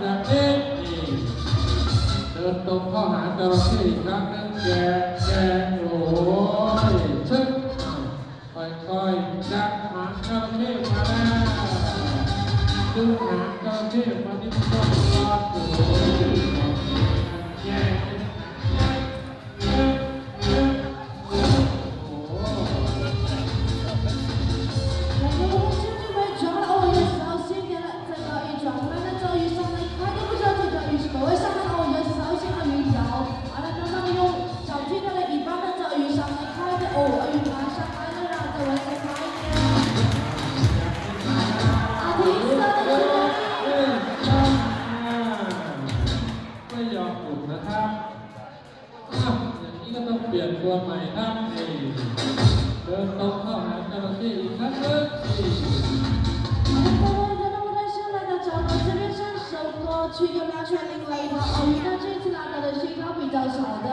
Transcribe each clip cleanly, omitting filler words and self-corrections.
จากนี้เดินตรงเข้าหาจระเข้อีกครั้งนึงแกโอ้ยชึ้งค่อยๆจับหางจระเข้มาแล้วดึงหางจระเข้มาที่ต้นคอโอ้ยแย่เปลี่ยนตัวใหม่ครับเดินตรงเข้าหาจระเข้อีกครั้งนึง去跟它确定了一条鳄鱼，那这次拿到的是一条比较小的。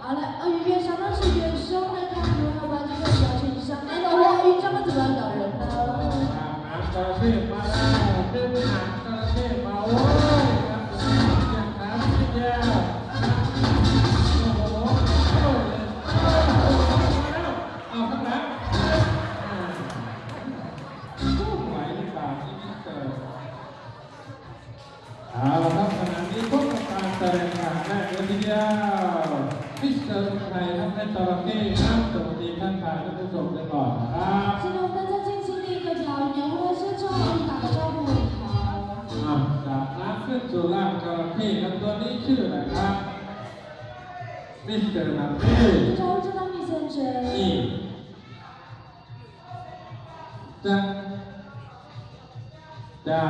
好了，鳄鱼越长呢是越凶的，看如何把这个表情上面的鳄鱼这么怎么咬人呢？จระเข้มาแล้วดึงหางจระเข้มาโอ้ยครับอย่างนั้นแย่โอ้โหเอาข้างหลังไหวหรือเปล่าที่มิสเตอร์เอาละครับขณะนี้พบกับการแสดงข่าวแรกเลยทีเดียวมิสเตอร์ไทยทำให้จระเข้ครับสวัสดีท่านทายท่านผู้ชมกันก่อนนะครับ现在我们大家进行第一个条年会先冲鳄鱼打个招呼好จากน้ำขึ้นสู่ร่างจระเข้ครับตัวนี้ชื่ออะไรครับมิสเตอร์นัมเบ้招呼这道密先生นี่จ้า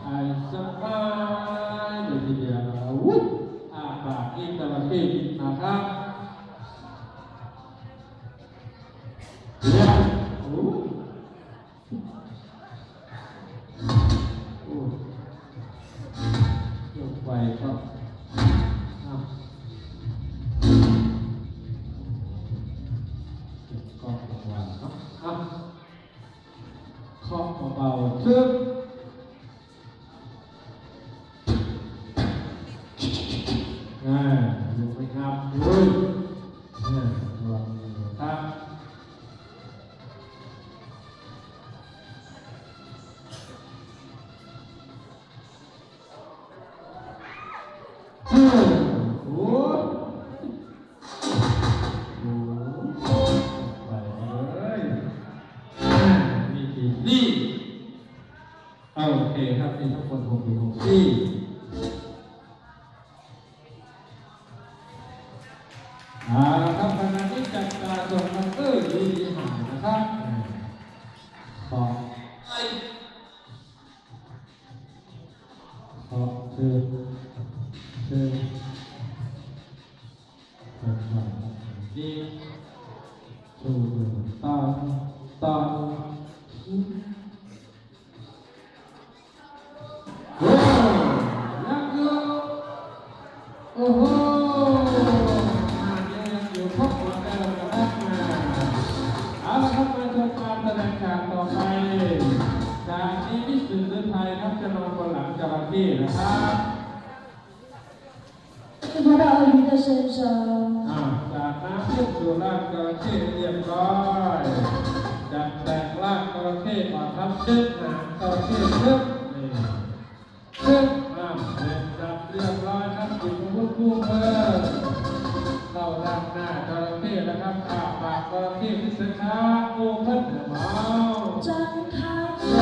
ไอ้สบายเลยทีเดียวปากนี่จระเข้นะครับไปครับก็ระวังครับเคาะเบาๆซึ่งอยู่ไม่งับด้วยระวังครับนี่โอเคครับนี่ทั้งหมด6 อยู่6ที่ครับขณะนี้จับตาส่งมันเตอร์ดีหายนะครับขอเชิญดีชูตาโอ้โหยังอยู่ครบหมดแล้วนะครับเอาละครับมาชมการแสดงฉากต่อไปจากนี้มิสเตอร์ไทยครับจะนอนบนหลังจระเข้นะครับ是爬到鳄鱼的身上จากน้ำขึ้นสู่ร่างจระเข้เรียบร้อยจับแต่งร่างจระเข้ก่อนครับดึงหางจระเข้ดึงจับเรียบร้อยครับหยิบอาวุธคู่มือเข้าด้านหน้าจระเข้นะครับปากจระเข้พิษณุโอ้พันเดอร์เมา张开嘴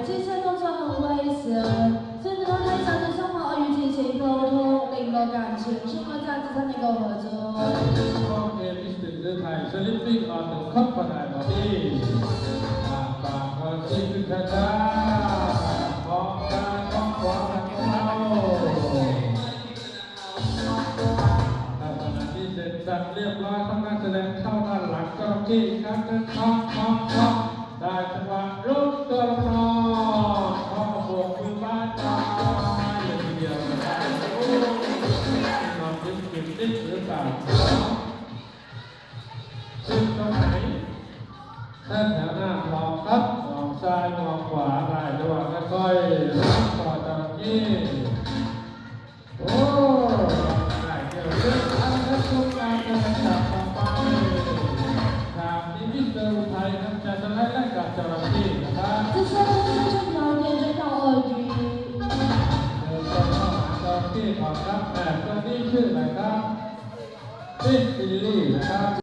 这些动作很危险所以呢还想着想和鳄鱼进行沟通联络感情是因为这样子才能够合作โอเคมิสเตอร์ไทยสลิปปิ้งออนเดอะคัพพนายบอดี้ปากจระเข้พิษณุมองตามองขวาจัดเรียบร้อยทำการแสดงเข้าด้านหลังจระเข้อีกครั้งนึงได้จังหวะรุดตัวละครเข้ามาบวกมือบ้านตายเลยทีเดียวนะครับโอ้นอนยิ้มกลิ่นนิดหรือเปล่าซึ่งตรงไหนแถวหน้า ซ้ายมองขวาได้ระหว่างค่อยๆรับต่อจระเข้โอ้ได้เกี่ยวเรื่องอันและทุกการเดินจากต่อไปทางนี้มิสเตอร์อุทัยนั้นจะสไลด์ไล่กับจระเข้นะครับ 这时候我们就聊天就到鳄鱼。 เดินต่อเข้าหาจระเข้ก่อนครับตัวนี้ชื่ออะไรครับซิซิลี่นะครับ